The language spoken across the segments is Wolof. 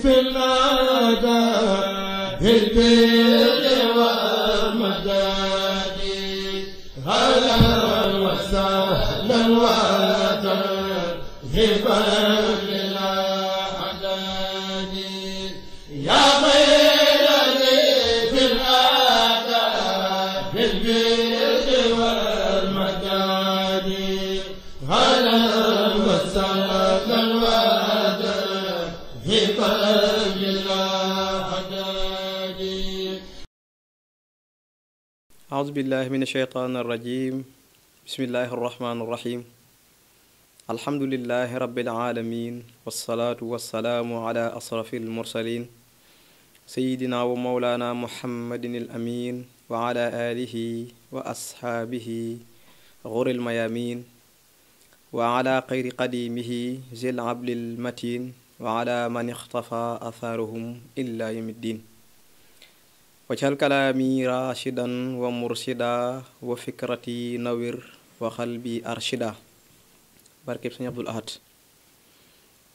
في الأداء بالبر والمداد هلا وسهلا وترحيبا للأعداد يا خير ضيف الأداء بالبر والمداد هلا وسهلا وترحيبا للأعداد. أعوذ بالله من الشيطان الرجيم. بسم الله الرحمن الرحيم. الحمد لله رب العالمين والصلاة والسلام على أشرف المرسلين سيدنا ومولانا محمد الأمين وعلى آله وأصحابه غر الميامين وعلى خير قديمه ذي العبل المتين وعلى من اختفى أثارهم إلا يوم الدين. وجعل كلامي راشدا ومرشدا وفكرتي نوير وقلبي أرشدا. barkeb Sëñ Abdul Ahad.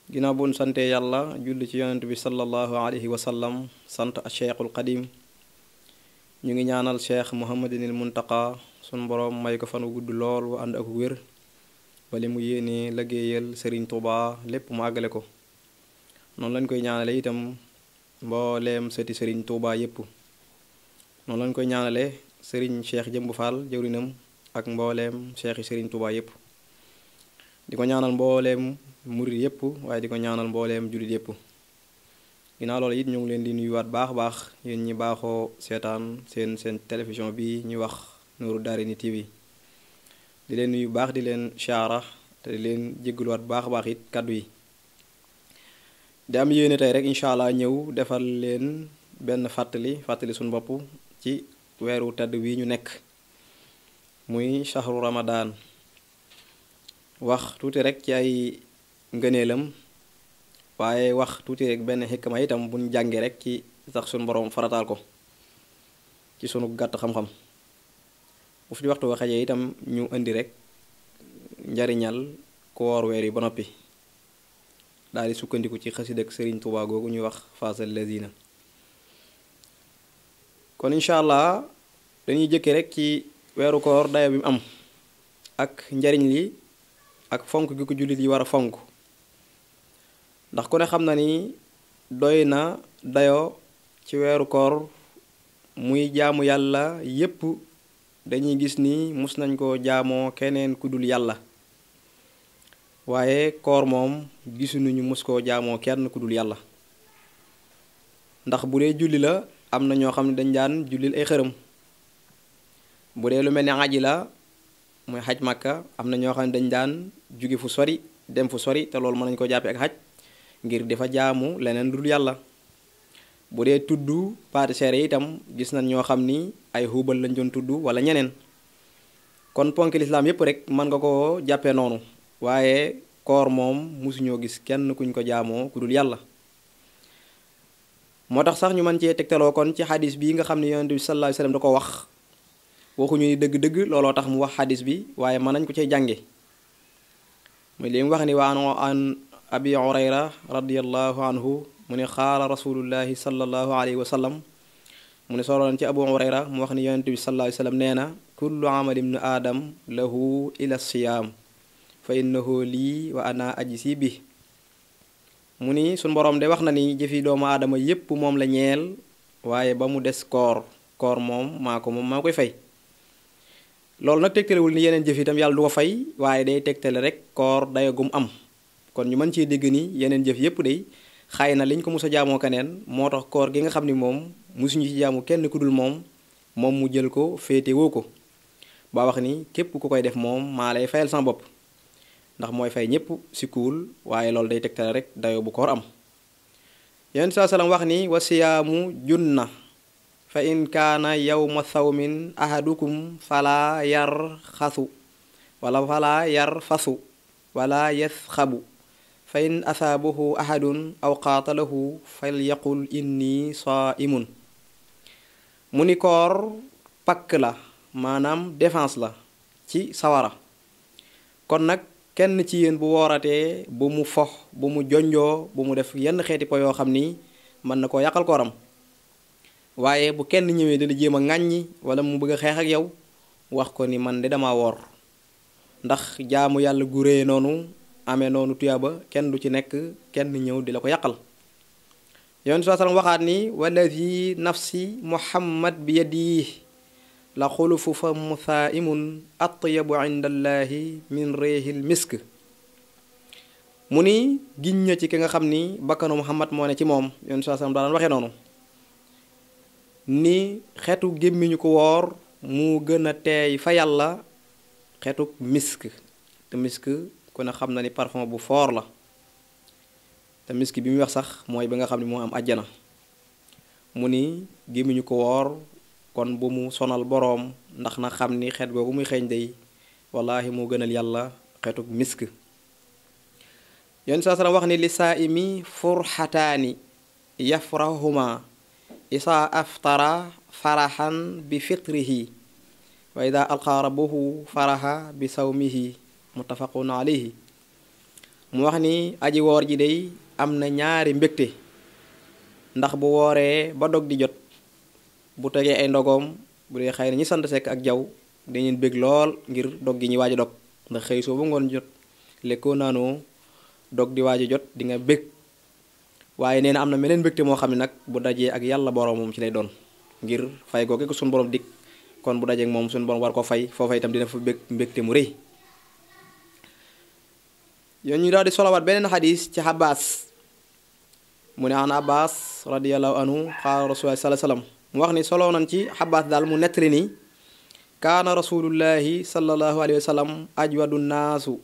ginnaaw bu ñu sante yàlla julli ci yonent bi sallallahu alayhi wa sallam sant a cheikhul qadim ñu ngi ñaanal cheikh muhammadinil muntaqa sun boroom may ko fan wu gudd lool wu ànd ak wér bali mu yéene liggéeyal Sëriñ Tuubaa lépp mu àggale ko. noonu lañ koy ñaanale itam mbooleem sëti Sëriñ Tuubaa yépp. noonu lañ koy ñaanale Sëriñ Cheikh Jëmb Fall jëwrinam ak mbooleem cheikh yi Sëriñ Tuubaa yépp. di ko ñaanal mbooleem murit yépp waaye di ko ñaanal mbooleem jullit yépp. ginnaaw loolu it ñu ngi leen di nuyuwaat baax yéen ñi baaxoo seetaan seen télévision bi ñuy wax Nourou Darayni TV. di leen nuyu baax di leen siyaara te di leen jégaluwaat baax it kàddu yi. di am yéene tey rek incha allah ñëw defal leen benn fàttali suñu bopp ci weeru tedd wi ñu nekk muy shahru Ramadan. wax tuuti rek ci ay ngëneelam waaye wax tuuti rek benn xikma itam buñ jàngee rek ci tax suñu boroom farataal ko ci sunu gàtt xam-xam. bu fi waxtu waxajee itam ñu indi rek njariñal ku woor weer yi ba noppi daal di sukkandiku ci xasida ak Sëriñ Tuubaa googu ñuy wax faasal lazina. kon incha allah dañuy jëkke rek ci weeru koor dayo bi mu am ak njariñ li ak fonk gi ko jullit yi war a fonk ndax ku ne xam na ni doy na dayo ci weeru koor muy jaamu yàlla yépp dañuy gis ni mus nañ ko jaamoo keneen ku dul yàlla waaye koor moom gisuñu mus koo jaamoo kenn ku dul yàlla. ndax bu dee julli la am na ñoo xam ne dañ daan jullil ay xërëm. bu dee lu mel ni aji la mooy xaj Makka am na ñoo xam ne dañ daan jóge fu sori dem fu sori te loolu mën nañu ko jàppee ak xaj ngir dafa jaamu leneen dul yàlla. bu dee tudd paati seere itam gis nañ ñoo xam ni ay xuubal lañ doon tudd wala ñeneen. kon ponk lislaam yépp rek mën nga ko jàppee noonu waaye koor moom musuñoo gis kenn kuñ ko jaamoo ku dul yàlla. moo tax sax ñu mën cee tegtaloo kon ci xadis bii nga xam ne yonent bi sallallahu alayhi wasallam da ko wax waxuñu ni dëgg-dëgg looloo tax mu wax xadis bi waaye mën nañ ko cee jànge muy li mu wax ni wa an abi hurayra radiyallahu anhu mu ne xaala rasulullahi sallallahu alayhi wa sallam mu ne soloon ci abu hurayra mu wax ni yonent bi sallallahu alayhi wa sallam nee na kullu amali ibnu aadam lahu ila siyaam fa innahu lii wa ana ajzi bi. mu ni suñ boroom de wax na ni jëfi doomu aadama yépp moom la ñeel waaye ba mu des koor moom maa koy fay. loolu nag tegtalewul ni yeneen jëf itam yàlla du ko fay waaye day tegtale rek koor dayo gum am. kon ñu mën cee dégg ni yeneen jëf yépp day xay na liñ ko mos a jaamoo keneen moo tax koor gi nga xam ni moom mosuñu ci jaamu kenn ku dul moom mu jël ko féete woo ko ba wax ni képp ku koy def moom maa lay fayal sama bopp ndax mooy fay ñépp si kuul waaye loolu day tegtale rek dayo bu koor am. yonent saa salaam wax ni wa siyaamu junna fa in kaana yawma sawmin ahadukum fala yarxasu wala fala yarfasu wala yasxabu fa in asaabahu ahadun aw qaatalahu falyaqul inni saaimun. mu ni koor pakk la maanaam défense la ci sawara kon nag kenn ci yéen bu wooratee bu mu fox bu mu jonjoo bu mu def yenn xeeti po yoo xam ni mën na koo yàqal kooram waaye bu kenn ñëwee dala jéem a ŋàññi wala mu bëgg a xeex ak yow wax ko ni man de dama woor ndax jaamu yàlla gu réy noonu amee noonu tuyaaba kenn du ci nekk kenn ñëw di la ko yàqal yoon saa sallam waxaat ni walladi nafsi muhammad bi yadihi la xulufu fa muthaimun atyabu inda allahi min réehil misk mu ni giñ na ci ki nga xam ni bakkanu muhammad moo ne ci moom yoon saa sallam daan waxee noonu ni xeetu gémmiñu ko woor mu gën a teey fa yàlla xeetu misk te misk ku ne xam na ni parfum bu foor la te misk bi muy wax sax mooy bi nga xam ne moo am àjjana mu ni gémmiñu ko woor kon bu mu sonal boroom ndax na xam ni xeet googu muy xeeñ day wallahi moo gënal yàlla xeetu misk yoon saa sallam wax ni li saa imi furxataani yafrahuma isaa aftara faraxan bi fitrihi wa ida alqa rabbuhu faraxa bi sawmihi muttafaqun alayhi mu wax ni aji woor ji day am na ñaari mbégte ndax bu wooree ba dog di jot bu tegee ay ndogoom bu dee xëy na ñi sant sekk ak jaw dañu bég lool ngir dog gi ñu waaj a dog ndax xëy soo ba ngoon jot lekkoo naanoo dog di waaj a jot di nga bég waaye nee na am na meneen mbégte moo xam ne nag bu dajee ak yàlla boroomam ci lay doon ngir fay googu ko suñu borom dig kon bu dajee ak moom suñu borom war ko fay foofa itam dina fa bég mbégte mu rëy yoon ñu daal di solowaat beneen xadis ci Abbas mu ne an Abbas radiyallahu anhu qaala rasulullah sallallahu alayhi wasallam mu wax ni soloo nañ ci Abbas daal mu nettali ni kaana rasulullahi sallallahu alayhi wa sallam ajwadu naasu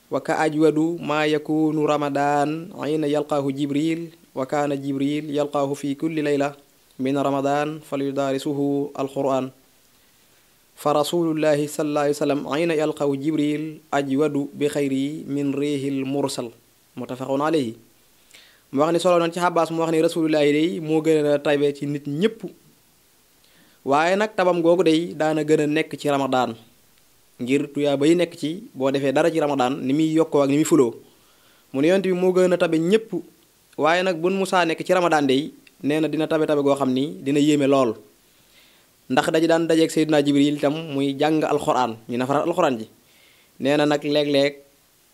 wa ka ajwadu maa yakunu ramadan ayna yalqaahu jibril wa kaana jibril yalqaahu fi kulli layla min ramadan falyudaarisuhu alquran fa rasulullahi sallallahu alayhi wa sallam ayna yalqaahu jibril ajwadu bi xayri min réehil mursal muttafaqun alayhi mu wax ni solo noon ci xabaas mu wax ni rasulullahi day moo gën a tabe ci nit ñépp waaye nag tabam googu day daana gën a nekk ci ramadan ngir tuyaa bay nekk ci boo defee dara ci ramadan ni muy yokkoo ak ni muy fuloo mu ne yonent bi moo gën a tabe ñépp waaye nag bun musaa nekk ci ramadan day nee na dina tabe goo xam ni dina yéeme lool ndax daji daan dajeeg Seydina Jibril itam muy jàng alxuraan ñu nafaraat alxuraan ji nee na nag léeg-léeg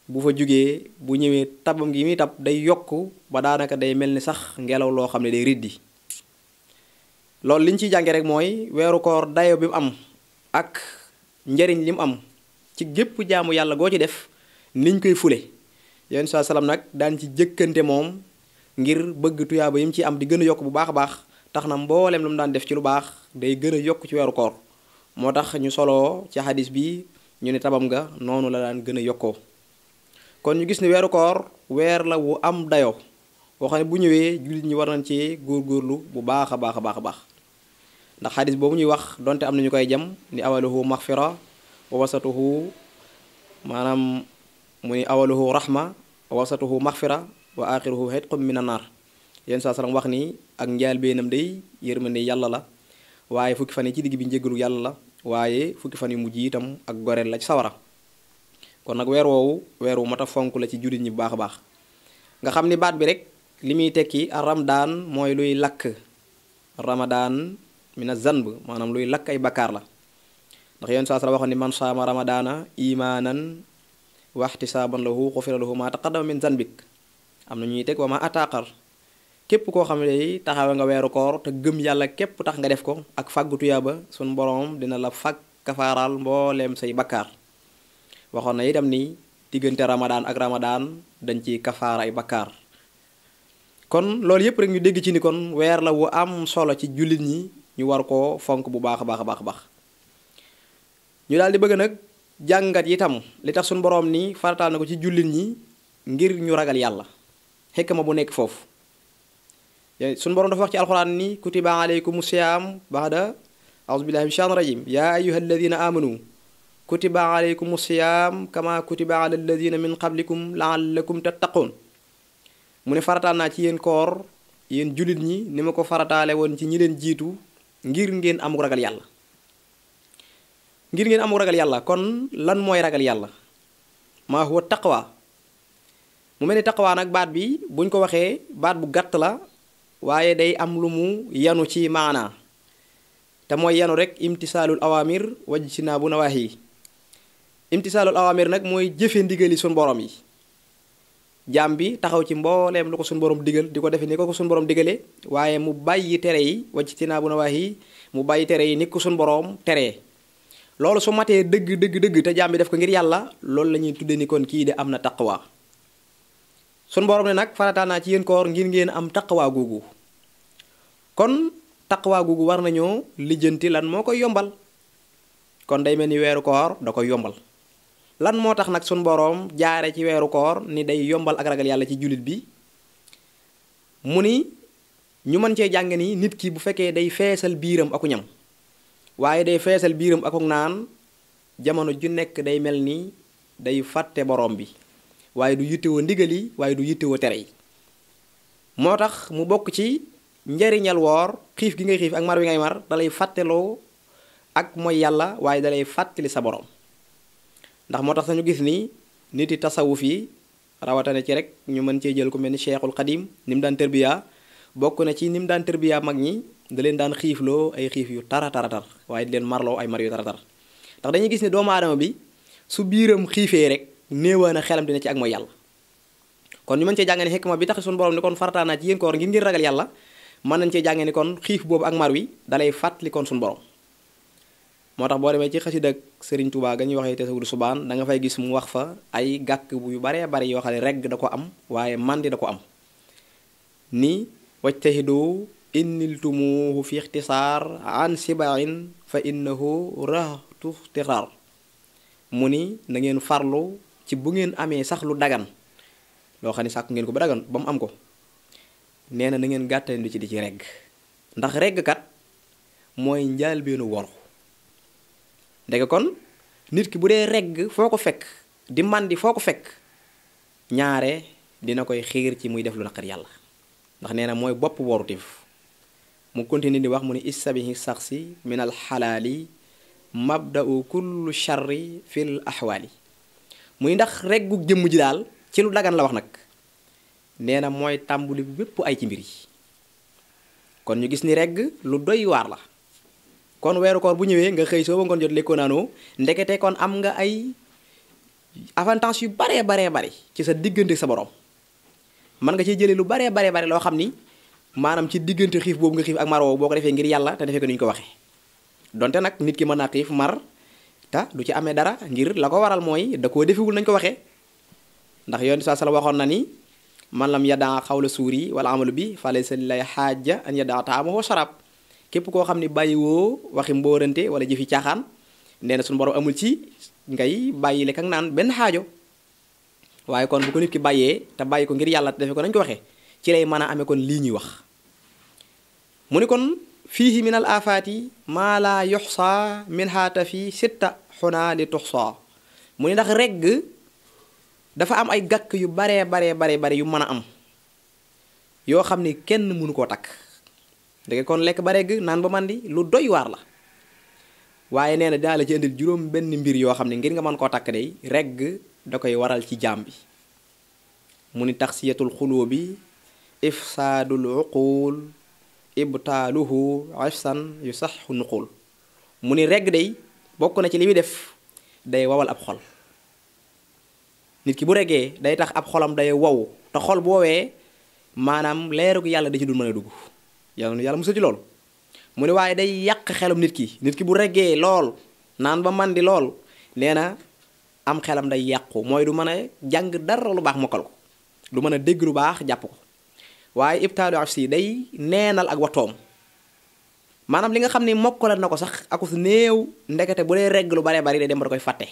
bu fa jugee bu ñëwee tabam gi muy tab day yokk ba daanaka day mel ni sax ngelaw loo xam ne day riddi loolu liñ ciy jànge rek mooy weeru koor dayo bi mu am ak njariñ li mu am ci gépp jaamu yàlla goo ci def niñ koy fule yéen saa salaam nag daan ci jëkkante moom ngir bëgg tuyaaba yi mu ci am di gën a yokk bu baax a baax tax na mboolem lu mu daan def ci lu baax day gën a yokk ci weeru koor moo tax ñu soloo ci xadis bi ñu ne tabam nga noonu la daan gën a yokkoo kon ñu gis ni weeru koor weer la wu am dayo boo xam ne bu ñëwee jullit ñi war nañ ci góorgóorlu bu baax a baax a baax a baax ndax xadis boobu ñuy wax donte am na ñu koy jam ni awaluhu maxfira wa wasatuhu maanaam mu ni awaluhu rahma wa wasatuhu maxfira wa axiruhu xitqum mina naar yéen saa salaam wax ni ak njaal beenam day yërmande yàlla la waaye fukki fan yi ci digg bi njéggalu yàlla la waaye fukki fan yu mujj itam ak goreel la ci sawara kon nag weer woowu weer wu mat a fonk la ci jullit ñi bu baax a baax nga xam ni baat bi rek li muy tekki ramdaan mooy luy lakk ramadaan mina zanb maanaam luy lakk ay bakkaar la ndax yéen saa salaam waxoon ni man saama ramadaana imaanan waxtisaaban lahu xufira lahu ma taqaddama min zanbik am na ñuy teg wa ma ataqar képp koo xam ne taxawe nga weeru koor te gëm yàlla képp tax nga def ko ak fàggu tuyaaba suñ boroom dina la fag kafaaral mbooleem say bakkaar waxoon na itam ni diggante ramadaan ak ramadaan dañ ci kafaara ay bakkaar kon loolu yépp rek ñu dégg ci ni kon weer la wu am solo ci jullit ñi ñu war koo fonk bu baax a baax a baax a baax ñu daal di bëgg nag jàngat itam li tax suñu boroom ni farataal na ko ci jullit ñi ngir ñu ragal yàlla xikma bu nekk foofu suñu boroom dafa wax ci alxuraan ni kutiba alaykum siyaam baxda auzu billahi min shaytaani rajim yaa ayyuha alladina amanu kutiba alaykum siyaam kama kutiba ala alladina min qablikum laallakum tattaqun mu ne farataal naa ci yéen koor yéen jullit ñi ni ma ko farataale woon ci ñi leen jiitu ngir ngeen amuk ragal yàlla kon lan mooy ragal yàlla maa huwa taqwa mu mel ni taqwa nag baat bi buñ ko waxee baat bu gàtt la waaye day am lu mu yanu ci maanaa te mooy yanu rek imtisaalul awamir wajtinaabu nawaahi imtisaalul awamir nag mooy jëfe ndigali suñ borom yi jaam bi taxaw ci mbooleem lu ko suñ borom digal di ko defe ni ko suñ borom digale waaye mu bàyyi tere yi wajtinaabu nawaahi mu bàyyi tere yi ni ko suñ borom teree loolu su matee dëgg te jaam bi def ko ngir yàlla loolu la ñuy tudde ni kon kii de am na taqwa suñ borom ne nag farataal naa ci yéen koor ngir ngeen am taqwa googu kon taqwa googu war nañoo lijjanti lan moo koy yombal kon day mel ni weeru koor da koy yombal lan moo tax nag suñ boroom jaare ci weeru koor ni day yombal ak ragal yàlla ci jullit bi mu ni ñu mën cee jàng ni nit ki bu fekkee day feesal biiram aku ñam waaye day feesal biiram akuk naan jamono ju nekk day mel ni day fàtte boroom bi waaye du yittewoo ndigal yi waaye du yittewoo tere yi moo tax mu bokk ci njariñal woor xiif gi ngay xiif ak mar wi ngay mar dalay fàtteloo ak mooy yàlla waaye dalay fàttali sa boroom ndax moo tax sañu gis ni nit yi tasawuf yi rawatane ci rek ñu mën cee jël ku mel ni Cheikhul Xadim ni mu daan tërbiya bokk na ci ni mu daan tërbiya mag ñi da leen daan xiifloo ay xiif yu tar waaye di leen marloo ay mar yu taratar ndax dañuy gis ni doomu aadama bi su biiram xiifee rek néewaa na xelam dina ci ak mooy yàlla kon ñu mën cee jàngee ne xikma bi tax suñu borom ni kon farataal naa ci yéen koor ngir ragal yàlla mën nañ cee jàngee ni kon xiif boobu ak mar wi dalay fàttali kon suñu borom moo tax boo demee ci xasida ak Serigne Touba ga ñuy waxee tasawudu subaan da nga fay gis mu wax fa ay gàkk bu yu baree bari yoo xam ne regg da ko am waaye mandi da ko am ni wajtahidu inniltumuhu fi ixtisaar an sibain fa innahu rahtu ixtiraar mu ni na ngeen farlu ci bu ngeen amee sax lu dagan loo xam ne sàkku ngeen ko ba dagan ba mu am ko nee na ngeen gàttalindu ci di ci regg ndax regg kat mooy njaal beenu wor ndeke kon nit ki bu dee regg foo ko fekk di màndi foo ko fekk ñaare dina koy xiir ci muy def lu naqar yàlla ndax nee na mooy bopp worutif mu continue di wax mu ni issabihi saxsi min al xalaali mabda'u kullu charri fil axwaali muy ndax reggu jëmm ji daal ci lu dagan la wax nag nee na mooy tàmbuli bépp ay ci mbir yi kon ñu gis ni regg lu doy waar la kon weeru koor bu ñëwee nga xëy soo ba ngoon jot lekkoo naanoo ndekete kon am nga ay avantage yu baree bari ci sa diggante sa borom mën nga ciy jëlee lu baree bari loo xam ni maanaam ci diggante xiif boobu nga xiif ak mar woowu boo ko defee ngir yàlla te defee ko ni ñu ko waxee donte nag nit ki mën naa xiif mar te du ci amee dara ngir la ko waral mooy da koo defewul nañ ko waxee ndax yoon saa sala waxoon na ni man lam yadaa xawla suuri wala amalu bi fa laysa lillahi xaaja an yadaa taamahu wa sharaab képp koo xam ne bàyyiwoo waxi mbóorante wala jëfi caaxaan nee na suñu borom amul ci ngay bàyyi lekk ak naan benn xaajo waaye kon bu ko nit ki bàyyee te bàyyi ko ngir yàlla te defe ko nañ ko waxee ci lay mën a amee kon lii ñuy wax mu ni kon fiihi min al afaati maa laa yuxsa min haata fi sitta xuna li tuxsa mu ni ndax regg dafa am ay gàkk yu baree yu mën a am yoo xam ni kenn mënu koo takk dégg kon lekk ba regg naan ba mandi lu doy waar la waaye nee na daa la ci indil juróom benn mbir yoo xam ne ngir nga mën koo takk day regg da koy waral ci jaam bi mu ni taxsiyatul xulubi ifsaadul uqul ibtaaluhu ifsan yu saxu nuqul mu ni regg day bokk na ci li muy def day wawal ab xol nit ki bu reggee day tax ab xolam day wow te xol bu woowee maanaam leeru yàlla da ci dul mën a dugg yàlla musal ci loolu mu ne waaye day yàq xelum nit ki bu reggee lool naan ba mandi lool nee na am xelam day yàqu mooy du mën a jàng dara lu baax mokkal ko du mën a dégg lu baax jàpp ko waaye ibtaalu afsi day neenal ak watoom maanaam li nga xam ne mokkale na ko sax akus néew ndekete bu dee regg lu baree bari day dem ba da koy fàtte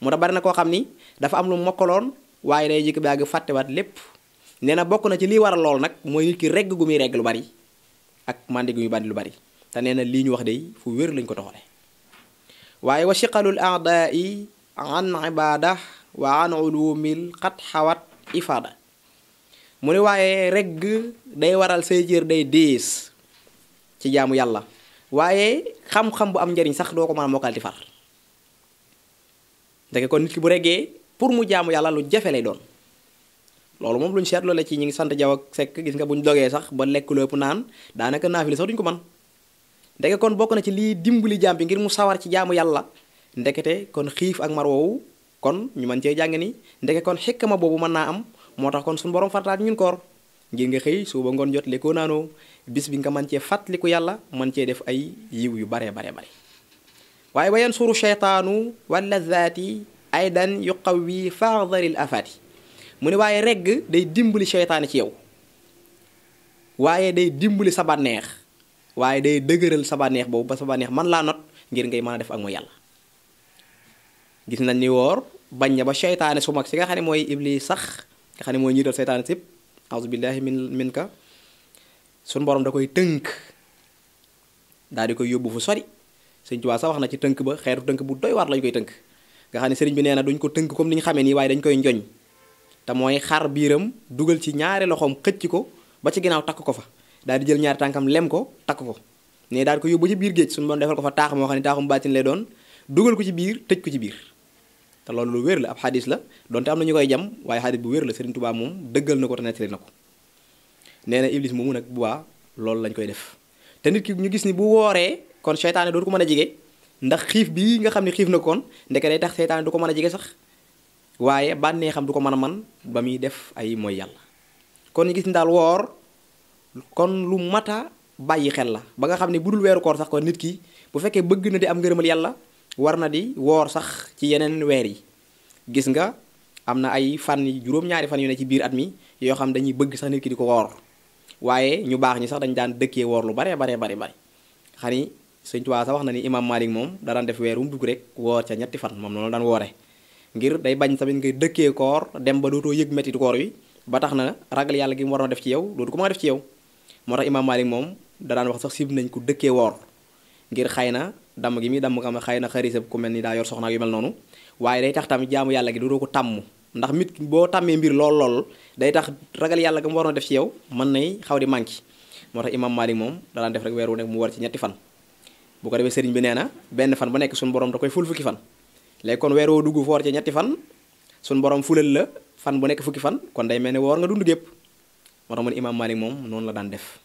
moo tax bari na koo xam ni dafa am lu mokkaloon waaye day jikki baagi fàttewaat lépp nee na bokk na ci lii waral lool nag mooy nit ki regg gu muy regg lu bari ak mandi gu muy bandi lu bari te nee na lii ñu wax day fu wér lañ ko toxale waaye wa shiqalul a'da'i an ibada wa an ulumil qad xawat ifada mu ne waaye regg day waral say jër day diis ci jaamu yàlla waaye xam-xam bu am njariñ sax doo ko mën a mokkal di far ndeke kon nit ki bu reggee pour mu jaamu yàlla lu jafe lay doon. loolu moom lu ñu seetloo la ci ñi ngi sant Jaw ak Sekk gis nga bu ñu dogee sax ba lekk lu ëpp naan daanaka naafila sax duñ ko mën. ndeke kon bokk na ci lii dimbali jaam bi ngir mu sawar ci jaamu yàlla ndekete kon xiif ak mar woowu kon ñu mën cee jàng ni ndeke kon xikma boobu mën naa am moo tax kon suñu borom farataat ñun koor ngir nga xëy suba ngoon jot lekkoo naanoo bis bi nga mën cee fàttaliku yàlla mën cee def ay yiw yu baree bare bare waaye wa yansuru sheytaanu wala zaati aydan yuqawi fadaril afaati mu ne waaye regg day dimbali sheytaane ci yow waaye day dimbali sa bànneex waaye day dëgëral sa bànneex boobu ba sa bànneex man laa not ngir ngay mën a def ak mooy yàlla gis nañ ni woor bañ na ba sheytaane su mag si nga xam ne mooy iblis sax nga xam ne mooy ñiital seytaane sépp auzu billahi min ka suñu borom da koy tënk daal di koy yóbbu fu sori sëñ Tuubaa sax wax na ci tënk ba xeetu tënk bu doy waar lañu koy tënk nga xam ne sëriñ bi nee na duñ ko tënk comme ni ñu xamee nii waaye dañ koy njoñ te mooy xar biiram dugal ci ñaari loxoom xëcc ko ba ci ginnaaw takk ko fa daal di jël ñaari tànkam lem ko takk ko ne daal di ko yóbbu ci biir géej suñu borom defal ko fa taax moo xam ne taaxum baatin lay doon dugal ko ci biir tëj ko ci biir te loolu lu wér la ab xadis la donte am na ñu koy jam waaye xadis bu wér la sëriñ Tuubaa moom dëggal na ko te nettali na ko nee na iblis moomu nag bu baa loolu lañ koy def te nit ki ñu gis ni bu wooree kon seytaane dootu ko mën a jege ndax xiif bii nga xam ne xiif na kon ndeke day tax seytaane du ko mën a jege sax waaye bànnee xam du ko mën a man ba muy def ay mooy yàlla kon ñu gis ni daal woor kon lu mata bàyyi xel la ba nga xam ne bu dul weeru koor sax kon nit ki bu fekkee bëgg na di am ngërëmal yàlla war na di woor sax ci yeneen weer yi gis nga am na ay fan yi juróom-ñaari fan yu ne ci biir at mi yoo xam dañuy bëgg sax nit ki di ko woor waaye ñu baax ñi sax dañ daan dëkkee woor lu bare xam ni sëñ Tuubaa sax wax na ni imam Malik moom da daan def weer mu dugg rek woor ca ñetti fan moom noonu daan woore ngir day bañ tamit ngay dëkkee koor dem ba dootoo yëg métti koor wi ba tax na ragal yàlla gi mu waroon def ci yow dootu ko mën a def ci yow moo tax imam Malik moom da daan wax sax sib nañ ko dëkkee woor ngir xëy na damm gi muy damm xam xëy na xarisab ku mel ni daa yor soxna yu mel noonu waaye day tax tamit jaamu yàlla gi dootoo ko tàmm ndax mit boo tàmmee mbir lool day tax ragal yàlla ga mu waroon def ci yow mën nay xaw di manqué moo tax imam Malik moom da daan def rek weer wu nekk mu war ci ñetti fan bu ko defee sëriñ bi nee na benn fan bu nekk suñu borom da koy ful fukki fan léegi kon weer woo dugg foor ci ñetti fan suñu borom fulal la fan bu nekk fukki fan kon day mel ne woor nga dund gépp moo tax mu ne imam Malik moom noonu la daan def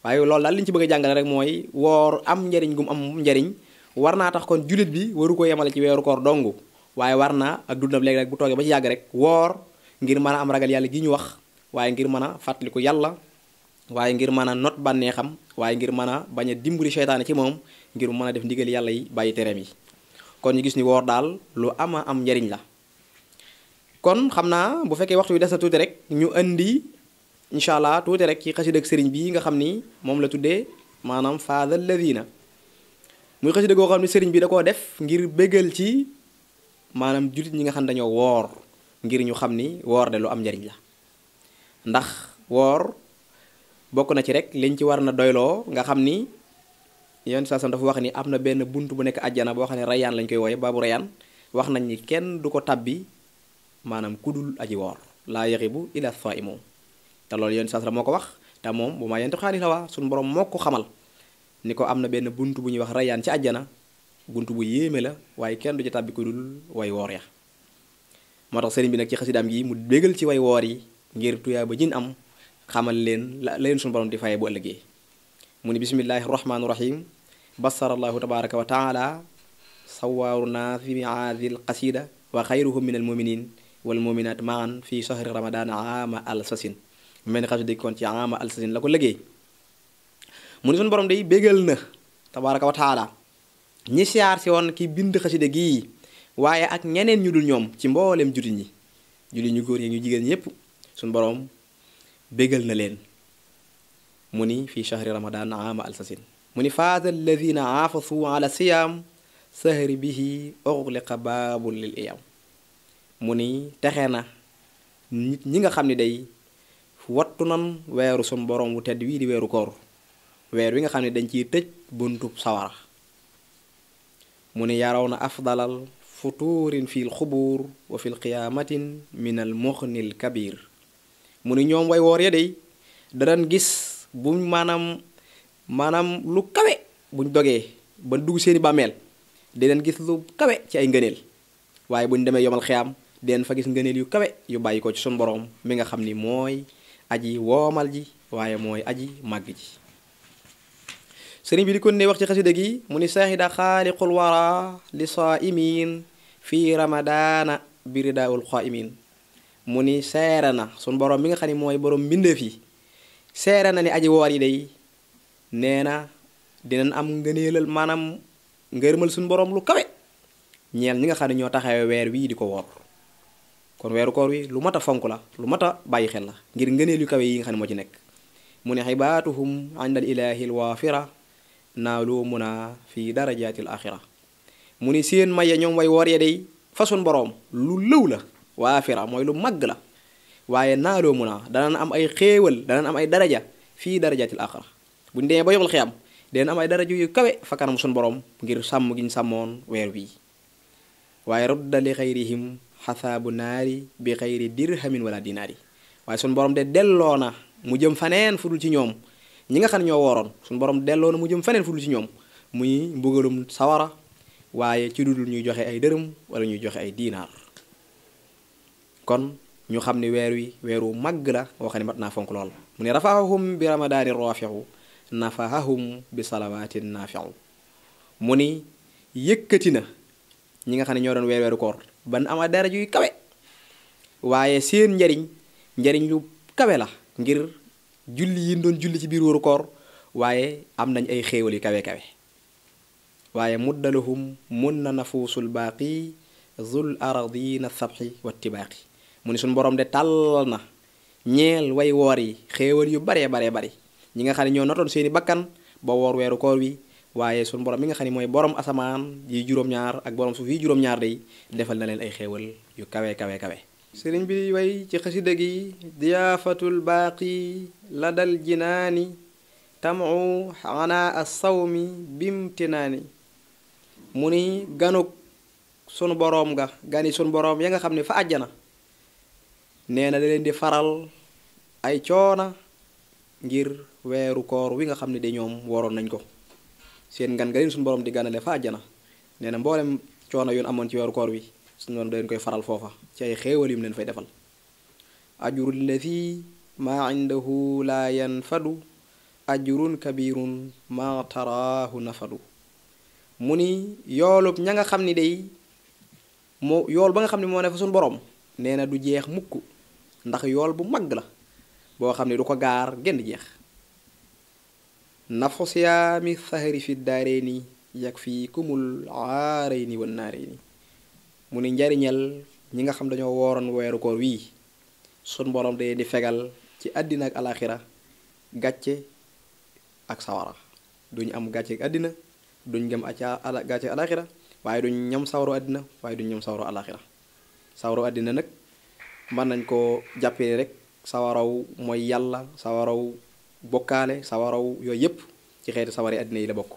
waaye loolu daal li ñu ci bëgg a jàngale rek mooy woor am njariñ gum am njariñ war naa tax kon jullit bi waru ko yemale ci weeru koor dong waaye war naa ak dundam léegi rek bu toogee ba ci yàgg rek woor ngir mën a am ragal yàlla gi ñu wax waaye ngir mën a fàttaliku yàlla waaye ngir mën a not bànneexam waaye ngir mën a bañ a dimbali seytaane ci moom ngir mën a def ndigal yàlla yi bàyyi tereem yi kon ñu gis ni woor daal lu ama am njariñ la kon xam naa bu fekkee waxtu wi des na tuuti rek ñu indi incha allah tuuti rek ci xasida ak sëriñ bi nga xam ni moom la tuddee maanaam faadal ladina muy xasida goo xam ni sëriñ bi da koo def ngir bégal ci maanaam jullit ñi nga xam dañoo woor ngir ñu xam ni woor de lu am njariñ la ndax woor bokk na ci rek liñ ci war na doyloo nga xam ni yoon saa sam dafa wax ni am na benn bunt bu nekk àjjana boo xam ne rayaan lañ koy wooye baabu rayaan wax nañ ni kenn du ko tabbi maanaam kudul aji woor laa yaxibu ila saimu te loolu yoon saa sam moo ko wax te moom bu ma yentu xaalis la waa suñu borom moo ko xamal ni ko am na benn bunt bu ñuy wax rayaan ci àjjana bunt bu yéeme la waaye kenn du ci tàbbi kudul way woor ya moo tax sëriñ bi nag ci xasidaam gi mu bégal ci way woor yi ngir tuyaa ba jin am xamal leen la leen suñu borom di faye bu ëllëgee mu ni bismillahi rahmaani rahim basarallahu tabaraka wa taala sawaaru naa fi haadil qasida wa xayruhum min al muminin wal muminat maan fi shahri ramadan ama al sasin mu mel ni xasida kon ci ama al sasin la ko liggéey mu ni suñu borom day bégal na tabaraka wa taala ñi siyaar si woon ki bind xasida gii waaye ak ñeneen ñu dul ñoom ci mboolem jullit ñi jullit ñu góor yi ñu jigéen ñépp suñu borom bégal na leen mu ni fii shahri ramadan ama alsasin mu ni faata alladina aafasu ala siyam sahri bihi ughliqa baabul lil iyam mu ni texe na nit ñi nga xam ne day wattu nan weeru sun borom wu tedd wii di weeru koor weer wi nga xam ne dañ ciy tëj buntub sawara mu ni yaraw na afdalal futuurin fil xubuur wa fil qiyaamatin min al muxnil kabir mu ni ñoom way woor ya day danañ gis buñ maanaam lu kawe buñ dogee ba dugg seeni bàmmeel dinañ gis lu kawe ci ay ngëneel waaye buñ demee yomal xiyaam den fa gis ngëneel yu kawe yu bàyyi ko ci sun borom mi nga xam ni mooy aji woomal ji waaye mooy aji màgg ji. sëriñ bi di kon ne wax ci xasida gi mu ni saahida xaaliqul wara li saaimin fii ramadaana biridaawul xaaimin mu ni seere na sun borom mi nga xam ni mooy borom mbindeef yi seere na ni aji woor yi day nee na dinañ am ngëneelal maanaam ngërëmal suñu borom lu kawe ñeel ñi nga xam ne ñoo taxawee weer wii di ko woor. kon weeru koor wi lu mat a fonk la lu mat a bàyyi xel la ngir ngëneel yu kawe yi nga xam ne moo ci nekk. mu ne xibaatuhum inda al ilahi al waafira naalu muna fi darajaati al axira mu ni seen maye ñoom way woor ya day fa suñ boroom lu lëw la waafira mooy lu màgg la waaye naaloo muna danañ am ay xéewal danañ am ay daraja fii darajaati al axira buñ demee ba yomal xiyam danañ am ay daraja yu kawe fa kanam suñ boroom ngir sàmm giñ sàmmoon weer bii. waaye rudda li xayrihim xasaabu naari bi xayri dirhamin wala dinaari waaye suñ borom de delloo na mu jëm faneen fudul ci ñoom ñi nga xam ne ñoo wooroon suñ borom delloo na mu jëm faneen fudul ci ñoom muy mbugalum sawara waaye ci dudul ñuy joxe ay dërëm wala ñuy joxe ay diinaar. kon ñu xam ne weer wi weeru màgg la woo xam ne mat naa fonk lool. mu ne rafahum bi ramadaani rafiu nafahahum bi salawaatin nafiu mu ni yëkkati na ñi nga xam ne ñoo doon weeru koor ban ama dara yu kawe waaye seen njariñ lu kawe la ngir julli yi doon julli ci biir wóoru koor waaye am nañ ay xéewal yu kawe kawe. waaye muddalahum mun na nafuusul baaqi zul aradina sabxi wattibaaqi mu ni suñ borom de tàllal na ñeel way woor yi xéewal yu baree bari ñi nga xam ne ñoo notoon seeni bakkan ba woor weeru koor wi waaye suñ borom mi nga xam ne mooy borom asamaan yi juróom-ñaar ak borom suuf yi juróom-ñaar day defal na leen ay xéewal yu kawe kawe. sëriñ bi way ci xasida gi diyaafatul baaqi la dal jinaani tamu xanaa as sawmi bimtinaani mu ni ganuk sunu boroom ga gani sunu boroom ya nga xam ne fa àjjana nee na da leen di faral ay coona ngir weeru koor wi nga xam ne de ñoom waroon nañ ko seen ngan ga leen sunu boroom di ganale fa àjjana nee na mboolem coono yoon amoon ci weeru koor wi suñu doon da leen koy faral foofa ci ay xéewal yu mu leen fay defal. ajrul lazi maa indahu laa yanfadu ajrun kabirun maa taraahu nafadu mu ni yoolub ña nga xam ni day yool ba nga xam ne moo ne fa suñu borom nee na du jeex mukk ndax yool bu mag la boo xam ne du ko gaar genn jeex. nafu siyaami sahri fi daarayni yakfikumul aarayni wan naarayni mu ni njariñal ñi nga xam dañoo wooroon weeru koor wii sun borom de di fegal ci àddina ak alaxira gàcce ak sawara duñ am gàcce ak àddina duñ gëm gàcce alaxira waaye duñ ñam sawaru àddina waaye duñ ñam sawaru alaxira. sawaru àddina nag mën nañ ko jàppee rek sawaraw mooy yàlla sawaraw bokkaale sawaraw yooyu yépp ci xeeti sawari àddina yi la bokk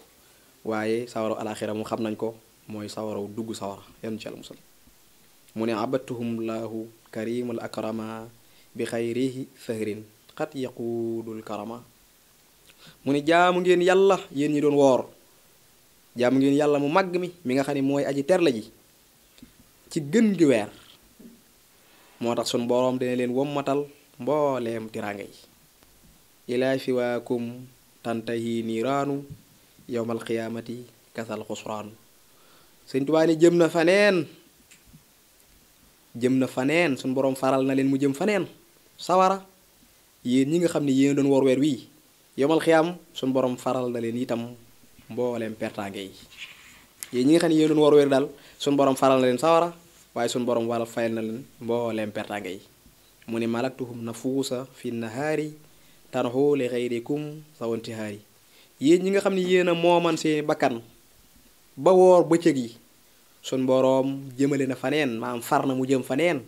waaye sawaraw alaxira mu xam nañ ko mooy sawaraw dugg sawara yan ci Yàlla musal. mu ne abatuhum laahu karimul akrama bi xayrihi fahrin xat yaquudul karama mu ne jaamu ngeen yàlla yéen ñi doon woor jaamu ngeen yàlla mu màgg mi nga xam ne mooy aji terla ji ci gën gi weer moo tax sun boroom dina leen wommatal mbooleem tiraanga yi. ilaa fi waakum tantahi niiraanu yowmal qiyaamati kasal xusraanu Sëñ Tuubaa ni jëm na faneen suñ boroom faral na leen mu jëm faneen sawara yéen ñi nga xam ne yéen doon woor weer wii yomal xiyaam suñ boroom faral na leen itam mbooleem pertaange yi. yéen ñi nga xam ne yéen doon woor weer daal suñ boroom faral na leen sawara waaye suñ boroom wala fayal na leen mbooleem pertaange yi. mu ni malaktuhum nafuusa fi nahaari tanxu li xayrikum sawantihaari yéen ñi nga xam ne yéen a mooman seeni bakkan ba woor bëccëg yi sun boroom jëmale na faneen maam far na mu jëm faneen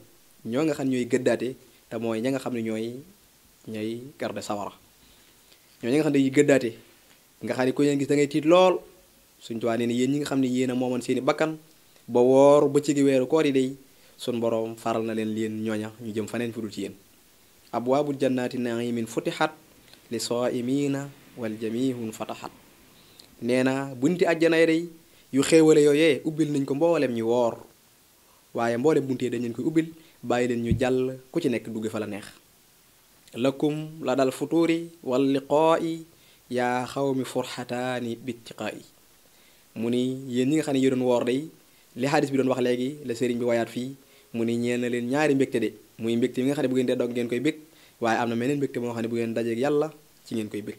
ñoo nga xam ne ñooy gëddaate te mooy ña nga xam ne ñooy garde sawara ñoo ñi nga xam ne dañuy gëddaate nga xam ne ku leen gis da ngay tiit lool. Sëñ Tuubaa nee na yéen ñi nga xam ne yéen a mooman seeni bakkan ba woor bëccëgi weeru koor yi day sun boroom faral na leen ñooña ñu jëm faneen fu dul ci yéen. abwaabul jannaati naimin futixat li saa'imiina wal jamihun fataxat nee na bunti àjjana day yu xéewale yooyee ubbil nañ ko mboolem ñi woor waaye mboolem buntee dañ leen koy ubbil bàyyi leen ñu jàll ku ci nekk dugg fa la neex. lakum la dal futuuri wal liqaa'i yaa xawmi furxataani bittiqaa'i mu ni yéen ñi nga xam ne yéen doon woor day li xadis bi doon wax léegi la sëriñ bi wayaat fii mu ni ñeel na leen ñaari mbégte de muy mbégte mi nga xam ne bu ngeen dee dog ngeen koy bég waaye am na meneen mbégte moo xam ne bu ngeen dajeeg yàlla ci ngeen koy bég.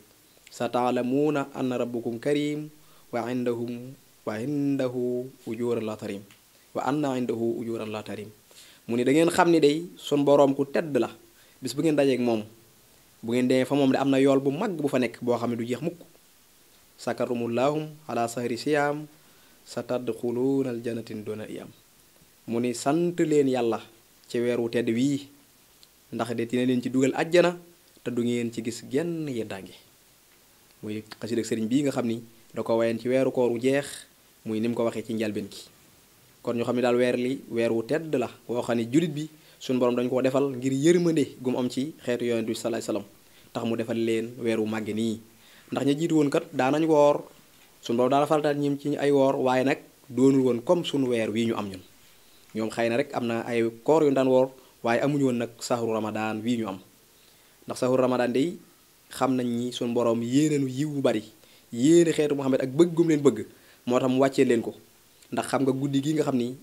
sa taalamuuna anna rabbukum karim wa indahu ujuran la tarim wa anna indahu ujuran la tarim mu ni da ngeen xam ni day sun boroom ku tedd la bis bu ngeen dajeeg moom bu ngeen demee fa moom de am na yool bu mag bu fa nekk boo xam ne du jeex mukk. sakarumullahum ala sahri siyaam sa tadxuluuna aljanatin doona iyam mu ni sant leen yàlla ci weeru tedd wii ndax de dina leen ci dugal ajjana te du ngeen ci gis genn yeddaange. muy xasida sëriñ bii nga xam ni da ko wayen ci weeru kooru jeex muy ni mu ko waxee ci njalbeen gi. kon ñu xam ne daal weer li weer wu tedd la boo xam ne jullit bi suñu borom dañ koo defal ngir yërmande gu mu am ci xeetu yonent bi salaay salaam tax mu defal leen weer wu màgge nii. ndax ña jiitu woon kat daanañ woor suñu borom daana farataal ñim ci ay woor waaye nag doonul woon comme suñu weer wii ñu am ñun ñoom xëy na rek am na ay koor yu daan woor waaye amuñu woon nag saxru ramadaan wii ñu am. ndax saxru ramadaan day xam nañ ni suñu borom yéeneenu yiw bu bari yéene xeetu Muhammad ak bëgg gum leen bëgg moo tax mu wàccee leen ko. ndax xam nga guddi gi nga xam ni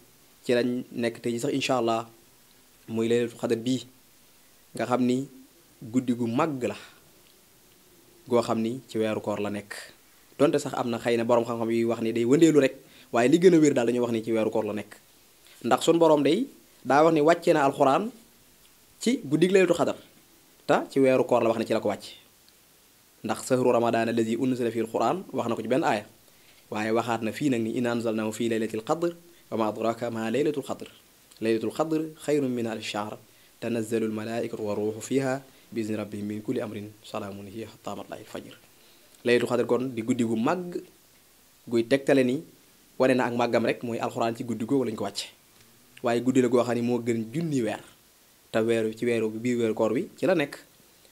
ci lañ nekk tey sax incha allah muy laylatul xadar bii nga xam ni guddi gu màgg la goo xam ni ci weeru koor la nekk donte sax am na xëy na borom xam-xam yi wax ni day wëndeelu rek waaye li gën a wér daal dañuy wax ni ci weeru koor la nekk. ndax sun borom day daa wax ni wàccee na alxuraan ci guddi gi laylatul xadar te ci weeru koor la wax ne ci la ko wàcce ndax sahru ramadan allazi unzila fihi alquran wax na ko ci benn aaya. waaye waxaat na fii nag ni inna anzalnahu fii laylatil qadr wa ma adraka ma laylatul qadr laylatul qadr xayrun min alfi shahr tanazzalu almalaikatu wa ruuxu fiha bi izni rabbihim min kulli amrin salaamun hiya hattaa matla'il fajr. laylatul qadr kon di guddi gu màgg guy tegtale ni wane na ak màggam rek mooy alxuraan ci guddi googu lañ ko wàcce waaye guddi la goo xam ne moo gën junni weer te weeru ci weeru biir weeru koor wi ci la nekk.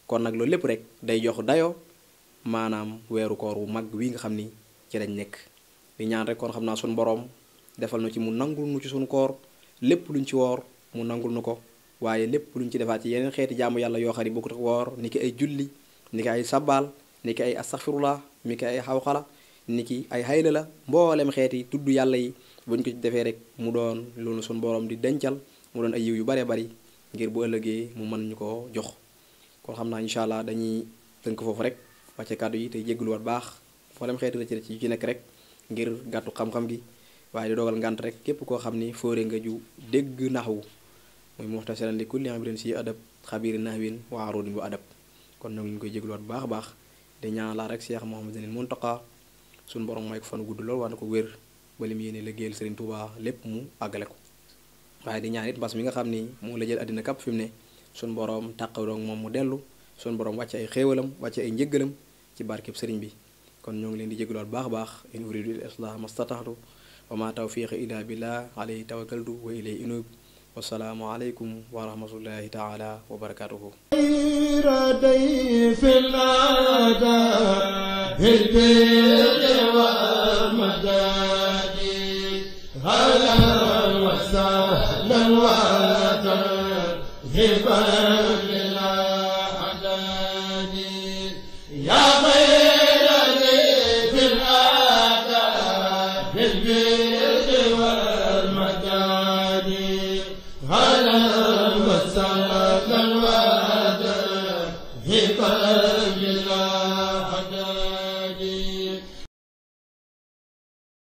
kon nag loolu lépp rek day jox dayoo maanaam weeru koor wu mag wi nga xam ni ci lañ nekk. di ñaan rek kon xam naa suñu boroom defal na ci mu nangul nu ci suñu koor lépp luñ ci woor mu nangul nu ko waaye lépp luñ ci defaat ci yeneen xeeti jaamu yàlla yoo xam ne bokkut ak woor ni ki ay julli ni ki ay sabbaal ni ki ay astaghfirullah ni ki ay xawxala ni ki ay hayla la mboolem xeeti tudd yàlla yi buñ ko ci defee rek mu doon loolu suñu boroom di dencal mu doon ay yiw yu baree bari ngir bu ëllëgee mu mën ñu ko jox. kon xam naa incha allah dañuy tënk foofu rek wàcce kàddu yi tey jégaluwaat baax mboolem xeeti la ci ci nekk rek ngir gàttu xam-xam gi waaye di dogal ngànt rek képp koo xam ni fóore nga ju dégg naxwu muy muxtasiran li kulli amrin si adab xabiiri nahwin wa arudin bu adab. kon ñoo ngi ñu koy jégluwaat bu baax a baax di ñaan laa rek Cheikh Mouhamadul Muntaqa suñu borom may ko fan gudd lool wax na ko wér ba lim yéene liggéeyal Serigne Touba lépp mu àggale ko waaye di ñaan it mbas mi nga xam ni moo la jël àddina kàpp fi mu ne suñu borom tàqadoog moom mu dellu suñu borom wàcce ay xéewalam wàcce ay njëggalam ci barkeb Serigne bi. kon ñoo ngi leen di jégluwaat baax a baax in uridu il islah mastataxtu wa ma tawfiqi illa billah alayhi tawakkaltu wa ilayhi unub wassalaamu aleykum wa rahmatullahi taala wa barakatuhu هلا وسهلا وهلا